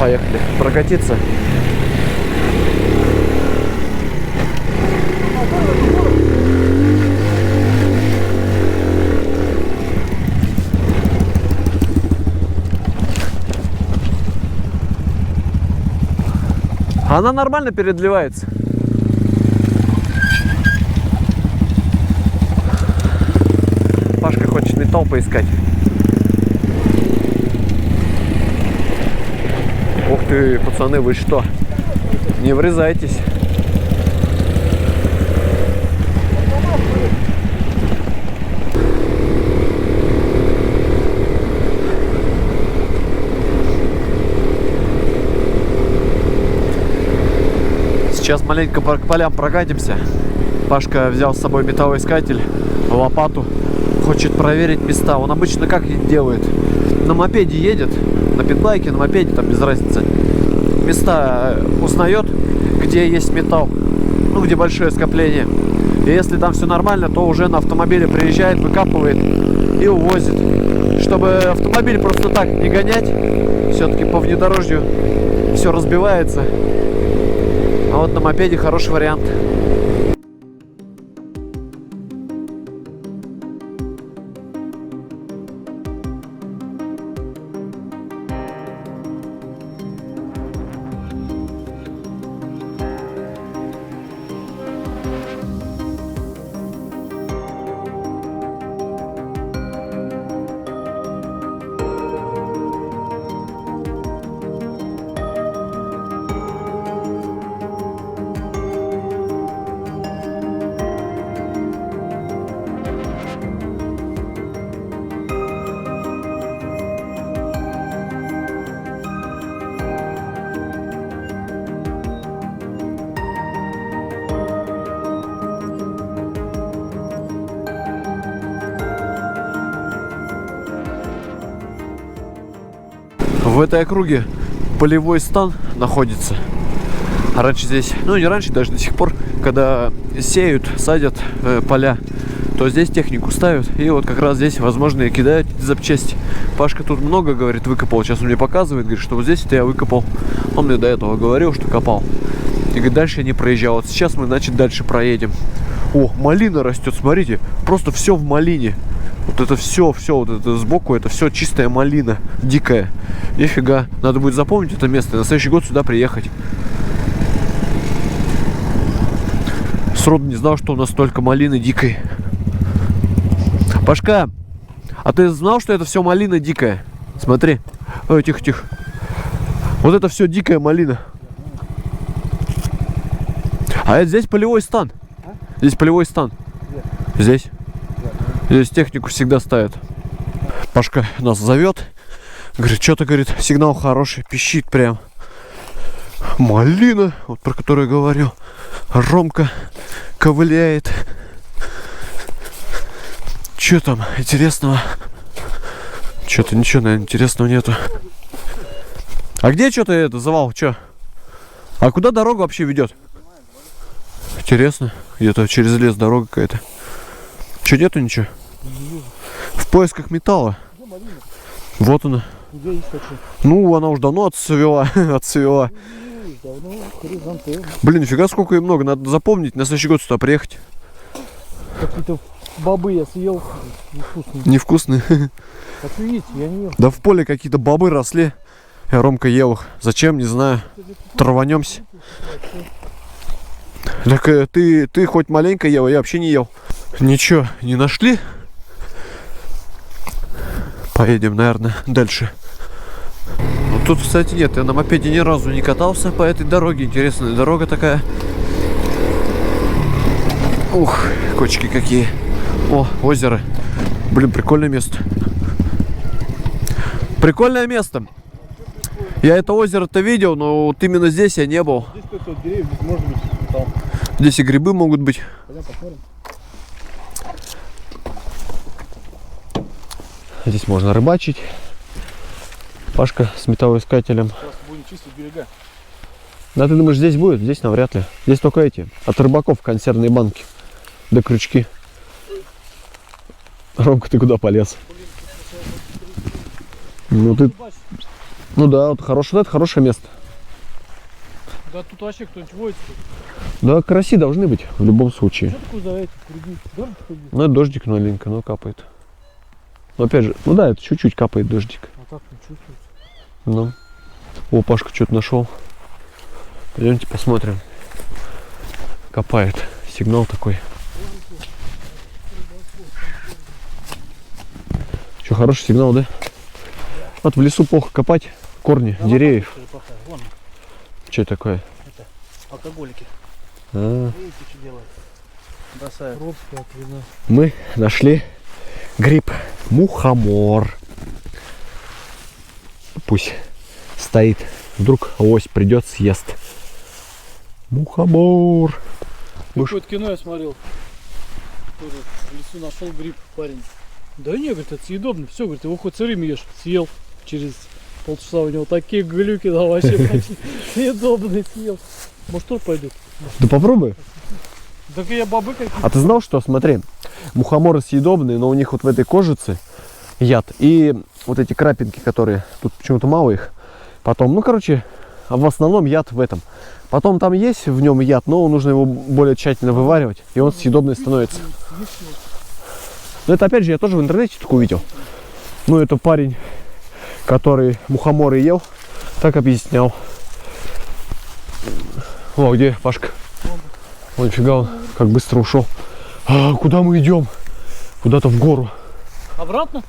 Поехали прокатиться. Она нормально переливается. Пашка хочет металл поискать. Ух ты, пацаны, вы что? Не врезайтесь. Сейчас маленько по полям прокатимся. Пашка взял с собой металлоискатель, лопату. Хочет проверить места. Он обычно как делает? На мопеде едет, на питбайке, на мопеде, там без разницы. Места узнает, где есть металл, ну, где большое скопление. И если там все нормально, то уже на автомобиле приезжает, выкапывает и увозит. Чтобы автомобиль просто так не гонять, все-таки по внедорожью все разбивается. А вот на мопеде хороший вариант. В этой округе полевой стан находится. Раньше здесь, ну не раньше, даже до сих пор, когда сеют, садят поля, то здесь технику ставят. И вот как раз здесь, возможно, и кидают запчасти. Пашка тут много, говорит, выкопал. Сейчас он мне показывает, говорит, что вот здесь это я выкопал. Он мне до этого говорил, что копал. И говорит, дальше я не проезжал. Вот сейчас мы, значит, дальше проедем. О, малина растет, смотрите. Просто все в малине. Вот это все, вот это сбоку, это все чистая малина, дикая. Нифига, надо будет запомнить это место и на следующий год сюда приехать. Сроду не знал, что у нас столько малины дикой. Пашка, а ты знал, что это все малина дикая? Смотри. Ой, тихо. Вот это все дикая малина. А это здесь полевой стан. Здесь полевой стан. Здесь. Здесь технику всегда ставят. Пашка нас зовет. Говорит, что-то, говорит, сигнал хороший, пищит прям. Малина, вот про которую я говорил. Ромка ковыляет. Что там интересного? Что-то ничего, наверное, интересного нету. А где что-то это, завал, что? А куда дорога вообще ведет? Интересно, где-то через лес дорога какая-то. Что, нету ничего? В поисках металла. Вот она. Ну, она уже давно отцвела. Блин, нифига сколько и много. Надо запомнить, на следующий год сюда приехать. Какие-то бобы я съел. Невкусные. Невкусные? Хочу есть, я не ел. Да в поле какие-то бобы росли. Я Ромка ел их. Зачем, не знаю. Траванемся. Так ты хоть маленько ел, я вообще не ел. Ничего, не нашли? Поедем, наверное, дальше. Вот тут, кстати, нет, я на мопеде ни разу не катался по этой дороге. Интересная дорога такая. Ух, кочки какие. О, озеро. Блин, прикольное место. Прикольное место. Я это озеро-то видел, но вот именно здесь я не был. Здесь какие-то деревья, здесь может быть там. Здесь и грибы могут быть. Пойдем посмотрим. Здесь можно рыбачить. Пашка с металлоискателем. Сейчас будем чистить берега. Да, ты думаешь, здесь будет? Здесь навряд ли. Здесь только эти, от рыбаков консервные банки. Да крючки. Ромка, ты куда полез? Ну ты... Ну да, вот это хорошее место. Да тут вообще кто-нибудь водится. Да, караси должны быть в любом случае. Что такое за эти круги? Дождик ходит? Ну, это дождик маленько, но капает. Но опять же, ну да, это чуть-чуть капает дождик. А так не чувствуется. Ну. О, Пашка что-то нашел. Пойдемте посмотрим. Копает. Сигнал такой. Что, хороший сигнал, да? Вот в лесу плохо копать корни деревьев. Вон, Что это такое? это, алкоголики. А, Видите, что делают? Бросают. Пробка от вина. мы нашли гриб мухомор. Пусть стоит. Вдруг лось придет, съест. Мухомор. Какое-то кино я смотрел. Тоже в лесу нашел гриб парень. Да не, говорит, это съедобно. Все, говорит, его хоть сырым ешь. Съел. Через полчаса у него такие глюки, да, вообще пошли. Съедобный съел. Может, тоже пойдет? Да попробуй. Так я бобы какие-то. А ты знал, что, смотри, мухоморы съедобные, но у них вот в этой кожице яд. И вот эти крапинки, которые, тут почему-то мало их. Потом, ну, короче, в основном яд в этом. Потом там есть в нем яд, но нужно его более тщательно вываривать, и он съедобный становится. Но это, опять же, я тоже в интернете такое увидел. Ну, это парень, который мухоморы ел, так объяснял. О, где Пашка? Ой, нифига он, как быстро ушел. А, куда мы идем? Куда-то в гору. Обратно?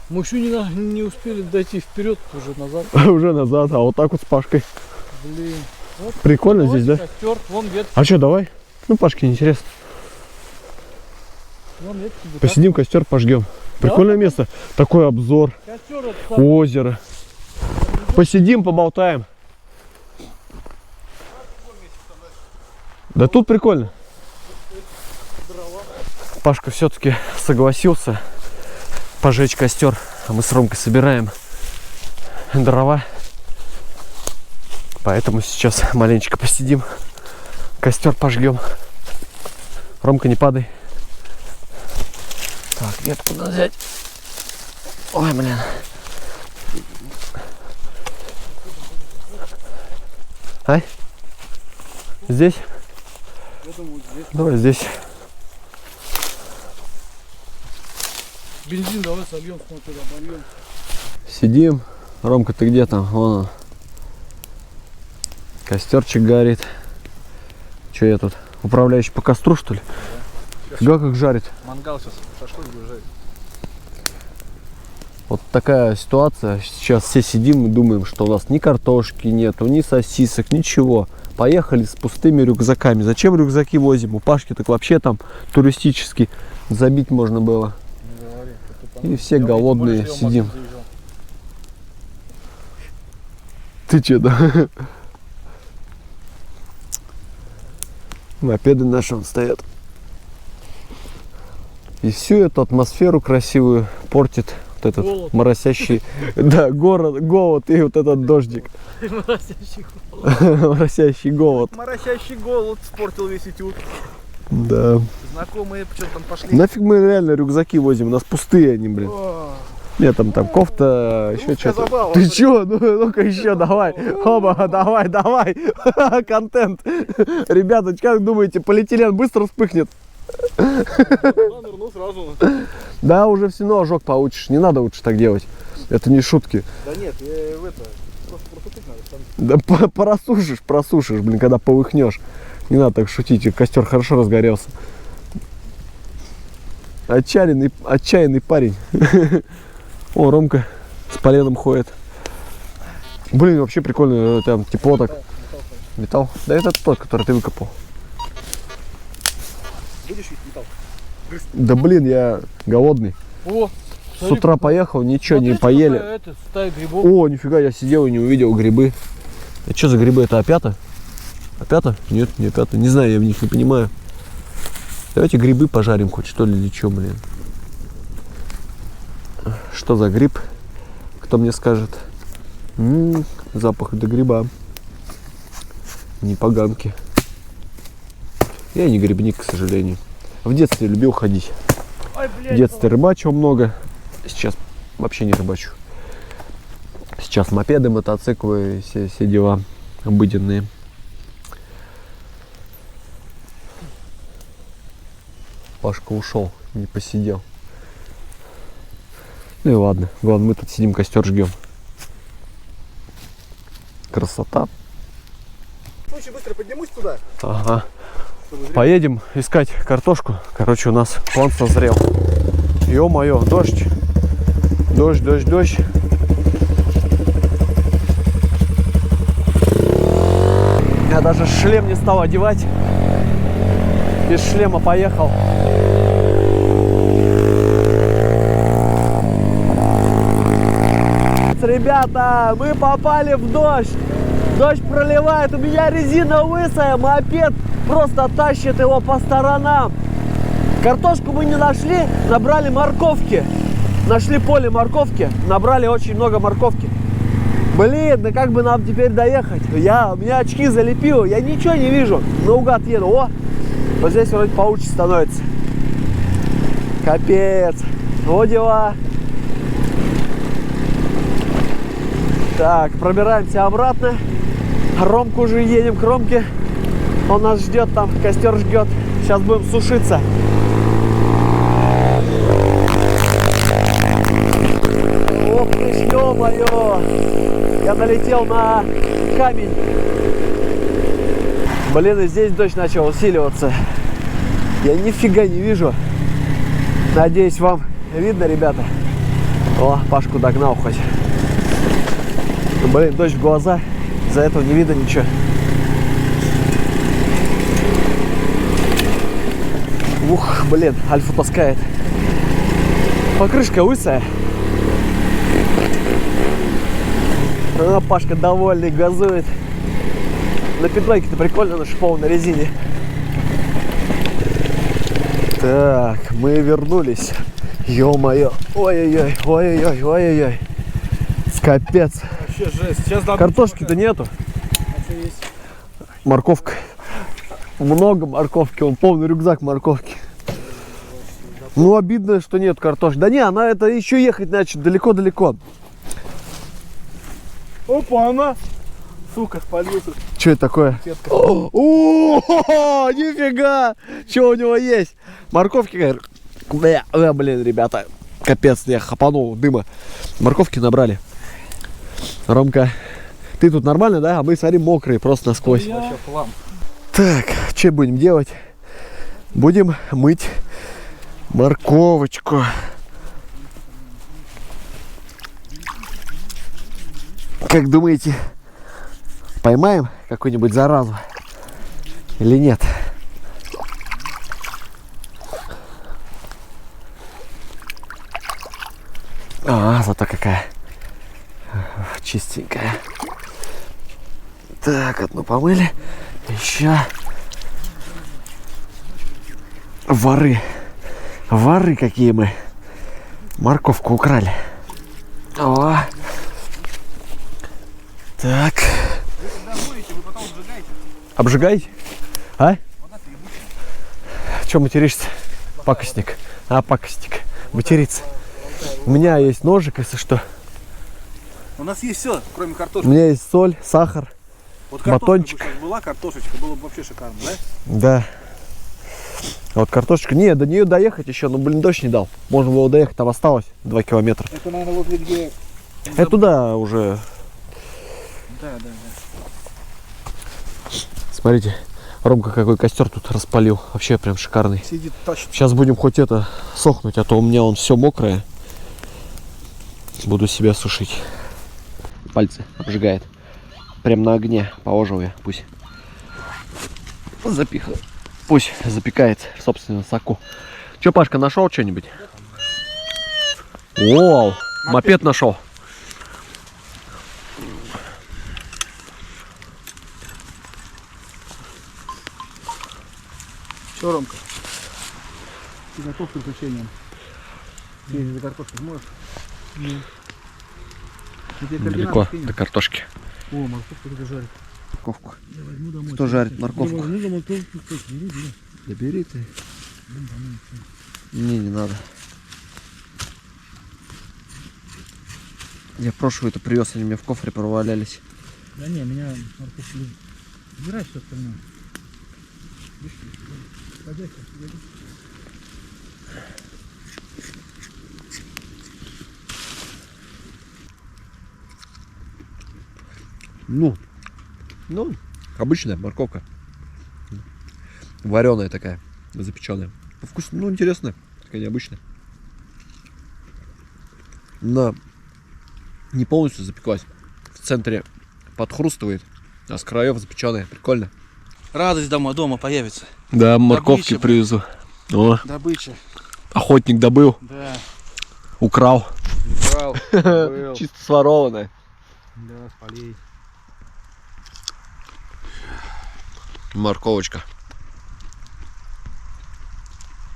Мы еще не успели дойти вперед, уже назад. Уже назад, а вот так вот с Пашкой. Блин. Вот, Прикольно здесь, да? костер, вон ветки. А что, давай? Ну, Пашке интересно. Вон ветки. Да Посидим, костер пожгем. Прикольное место. Такой обзор, так. Костер это там. озеро. Посидим, поболтаем. Да тут прикольно. Пашка все-таки согласился пожечь костер. А мы с Ромкой собираем дрова. Поэтому сейчас маленечко посидим. Костер пожгем. Ромка, не падай. Так, ветку надо взять. Ой, блин. Ай? Здесь? Я думаю, здесь. Давай здесь. Бензин давай сольем, смотри, обольем. Сидим. Ромка, ты где там? Вон он. Костерчик горит. Че я тут? Управляющий по костру, что ли? Фига как жарит. Мангал сейчас шашлык будет жарить. Вот такая ситуация. Сейчас все сидим и думаем, что у нас ни картошки нету, ни сосисок, ничего. Поехали с пустыми рюкзаками. Зачем рюкзаки возим? У Пашки так вообще там туристически забить можно было. Не говори. И все голодные сидим. Ты че, да? Мопеды наши вон стоят. И всю эту атмосферу красивую портит вот этот Голод. моросящий, да, голод и вот этот дождик. Моросящий голод. Моросящий голод. Моросящий голод испортил весь этюд. Да. Знакомые что-то там пошли. Нафиг мы реально рюкзаки возим, у нас пустые они, блин. Нет, там кофта, еще что-то. забава. Ты чё? Ну-ка еще, давай. Оба, давай. Контент. Ребята, как думаете, полиэтилен быстро вспыхнет? Нырнул сразу. Да, уже все равно ожог получишь. Не надо лучше так делать. Это не шутки. Да нет, я в это. Просто протупить надо. Да просушишь, блин, когда полыхнешь. Не надо так шутить, костер хорошо разгорелся. Отчаянный парень. О, Ромка с поленом ходит. Блин, вообще прикольно, там тепло так. Металл? Да это тот, который ты выкопал. Будешь есть металл? Да блин, я голодный. О, С утра поехал, ничего не смотрите, поели. какая это, стая грибов. О, нифига, я сидел и не увидел грибы. Это что за грибы? Это опята? Опята? Нет, не опята. Не знаю, я в них не понимаю. Давайте грибы пожарим хоть, что ли, или что, блин. Что за гриб? Кто мне скажет? Запах до гриба. Не поганки. Я не грибник, к сожалению. В детстве любил ходить. Ой, В блядь, детстве рыбачил много. Сейчас вообще не рыбачу. Сейчас мопеды, мотоциклы, все дела обыденные. Пашка ушел, не посидел. Ну и ладно, главное, мы тут сидим, костер жгем. Красота. Очень быстро поднимусь туда. Ага. Поедем искать картошку. Короче, у нас план созрел. Ё-моё, дождь. Дождь, дождь, дождь. Я даже шлем не стал одевать. Без шлема поехал. Ребята, мы попали в дождь. Дождь проливает, у меня резина лысая, мопед просто тащит его по сторонам. Картошку мы не нашли, набрали морковки. Нашли поле морковки, набрали очень много морковки. Блин, да как бы нам теперь доехать? У меня очки залепило, я ничего не вижу. Наугад еду. О, вот здесь вроде получше становится. Капец. Вот дела. Так, пробираемся обратно. Ромку уже едем к Ромке. Он нас ждет там, костер ждет. Сейчас будем сушиться. Ох ты, ё-моё! Я налетел на камень. Блин, и здесь дождь начал усиливаться. Я нифига не вижу. Надеюсь, вам видно, ребята. О, Пашку догнал хоть. Блин, дождь в глаза. Из-за этого не видно ничего. Ух, блин, Альфа таскает. Покрышка лысая. А, Пашка довольный, газует. На петлайке-то прикольно, на шиповой резине. Так, мы вернулись. Ё-моё. Ой-ой-ой, ой-ой-ой, ой-ой-ой. Капец. Вообще жесть. Сейчас Картошки-то нету. А что есть? Морковка. Много морковки, он полный рюкзак морковки. Ну, обидно, что нет картошки. Да не, она это еще ехать значит далеко-далеко. Опа, она. Сука, спалился. Что это такое? О, нифига! Что у него есть? Морковки, блин, ребята. Капец, я хапанул дыма. Морковки набрали. Ромка, ты тут нормально, да? А мы, смотри, мокрые, просто насквозь. Вообще план. Так, что будем делать? Будем мыть морковочку. Как думаете, поймаем какую-нибудь заразу или нет? А, зато какая чистенькая. Так, одну помыли. Еще воры. Воры какие мы. Морковку украли. О. Так. Вы потом сжигаете. Обжигаете? А? Че материшься? Пакостник. А, пакостник. Материться. У меня есть ножик, если что. У нас есть все, кроме У картошки. меня есть соль, сахар. Вот картошка батончик. бы сейчас была, картошечка, было бы вообще шикарно, да? Да. А вот картошечка. Не, до нее доехать еще, но, блин, дождь не дал. Можно было доехать, там осталось 2 километра. Это, наверное, возле где... Это туда уже. Да. Смотрите, Ромка какой костер тут распалил. Вообще прям шикарный. Сидит, тащит. Сейчас будем хоть это сохнуть, а то у меня он все мокрое. Буду себя сушить. Пальцы обжигает. Прям на огне положил я. Пусть запихал. Пусть запекает, собственно, соку. Че, Пашка, нашел что-нибудь? Вау, мопед нашел. Что, Ромка? Ты готов к приключениям? Съездить за картошкой сможешь? Далеко до картошки. О, морковку только жарит. Морковку. Я возьму домой. Кто жарит морковку? Я возьму домой морковку, бери. Да бери ты. Не надо. Я прошлую это привез, они у меня в кофре провалялись. Да не, меня морковь любит. Убирай все остальное. Садайся, садайся. Ну, обычная морковка. Вареная такая, запеченная. По вкусу, ну, интересная, такая необычная. Но не полностью запеклась. В центре подхрустывает, а с краев запеченная. Прикольно. Радость дома появится. Да, морковки привезу. О, Добыча. охотник добыл, Да. украл. Брал. Был. Чисто сворованное. Да, с полей. Морковочка.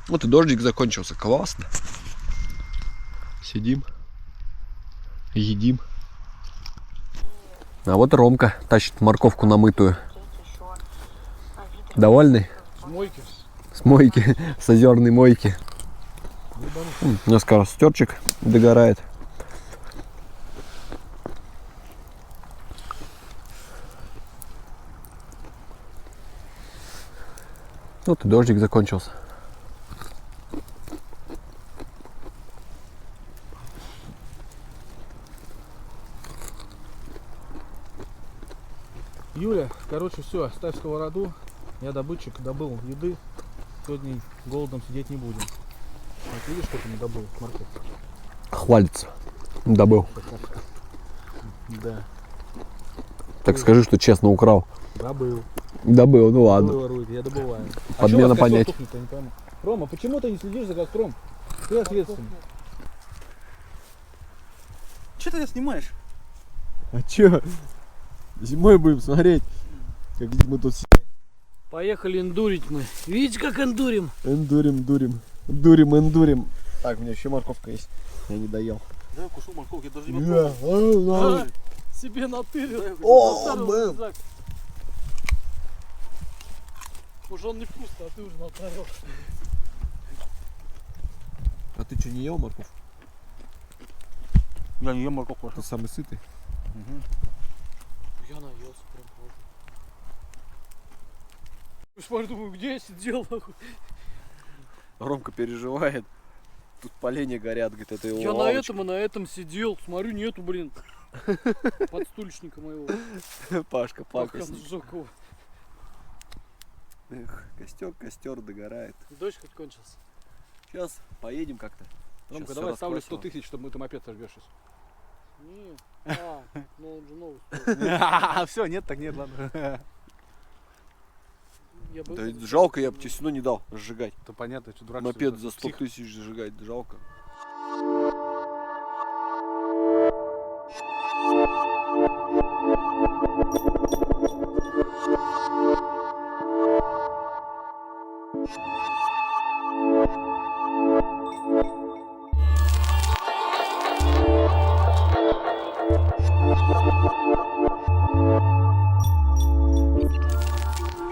Вот и дождик закончился. Классно. Сидим. Едим. А вот Ромка тащит морковку намытую. Довольный? С мойки. С мойки, с озерной мойки. У нас костерчик догорает. Вот и дождик закончился. Юля, короче, все, ставь сковороду. Я добытчик, добыл еды. Сегодня голодом сидеть не будем. Вот видишь, что ты не добыл? Морковь. Хвалится. Добыл. Да. Так скажи, что честно украл. Добыл. Добыл, ну ладно. Ворует, я добываю. Подмена а чё у вас костёр понятий. тухнет, я не пойму. Рома, почему ты не следишь за костром? Ты ответственный. Че ты снимаешь? А чё? Зимой будем смотреть, как мы тут Поехали эндурить мы. Видите, как эндурим? эндурим. Так, у меня еще морковка есть. Я не доел. Да, кушу морковки, я даже не морковки. А, себе натырил. О, Натырил был. рюкзак. Уже он невкусный, а ты уже натырил. А ты что, не ел морковь? Я не ем морковку. Ты самый сытый. Я наелся прям правда. Смотрю, думаю, где я сидел, нахуй. Ромка переживает. Тут поленья горят, говорит, это его Я на лавочка. этом и на этом сидел. Смотрю, нету, блин. Подстульчника моего. Пашка, Ах, пакостник. он сжёг его. Эх, костер догорает. Дождь хоть кончился. Сейчас поедем как-то. Ромка, Щас давай всё ставлю раскрою. 100 тысяч, чтобы ты мопед сожгешь сейчас. Не. А, ну он же новый стоит. Все, нет, так нет, ладно. Я бы... Да жалко, я бы тебе все равно не дал сжигать. Это понятно, что дурак. Мопед за 100 тысяч сжигать, жалко.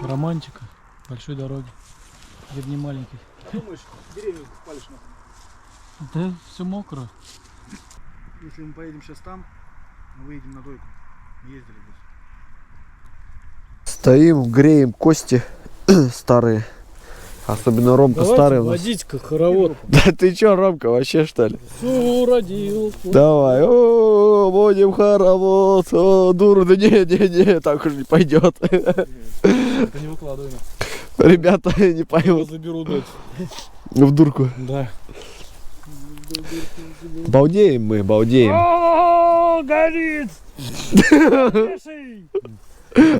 Романтика большой дороги. Где не маленький. Думаешь, деревья спалишь нахуй? Да, все мокро. Если мы поедем сейчас там, мы выедем на дойку. Мы ездили здесь. Стоим, греем кости старые. Особенно Ромка старый у нас. водить-ка хоровод. Да ты чё, Ромка, вообще что ли? Все родил. Давай, о, будем хоровод, о, дура, да не, так уж не пойдет. Это не выкладывай. Ребята не Я поймут. заберу дочь. В дурку. Да. Балдеем мы, балдеем. О, горит!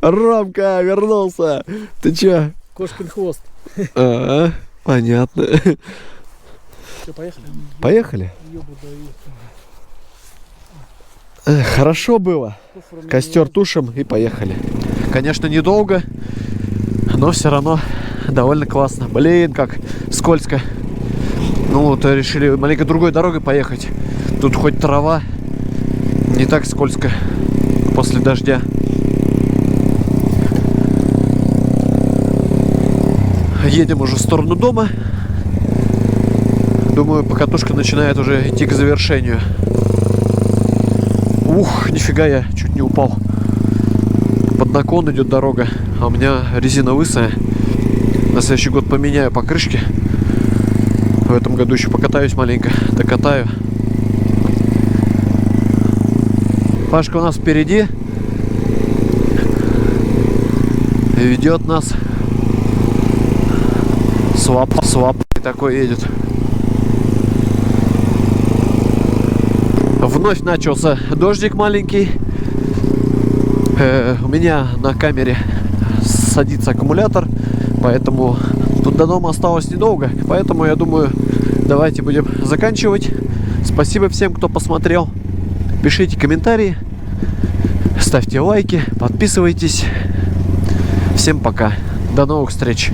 Ромка вернулся. Ты чё? Кошкин хвост. А, понятно. Все, поехали. Поехали. Хорошо было. Костер тушим и поехали. Конечно, недолго, но все равно довольно классно. Блин, как скользко. Ну вот решили маленько другой дорогой поехать. Тут хоть трава, не так скользко после дождя. Едем уже в сторону дома. Думаю, покатушка начинает уже идти к завершению. Ух, нифига, я чуть не упал. Под наклон идет дорога, а у меня резина лысая. На следующий год поменяю покрышки. В этом году еще покатаюсь маленько, докатаю. Пашка у нас впереди. Ведет нас. Свап такой едет. Вновь начался дождик маленький. У меня на камере садится аккумулятор, поэтому тут до дома осталось недолго. Поэтому я думаю, давайте будем заканчивать. Спасибо всем, кто посмотрел. Пишите комментарии, ставьте лайки, подписывайтесь. Всем пока. До новых встреч.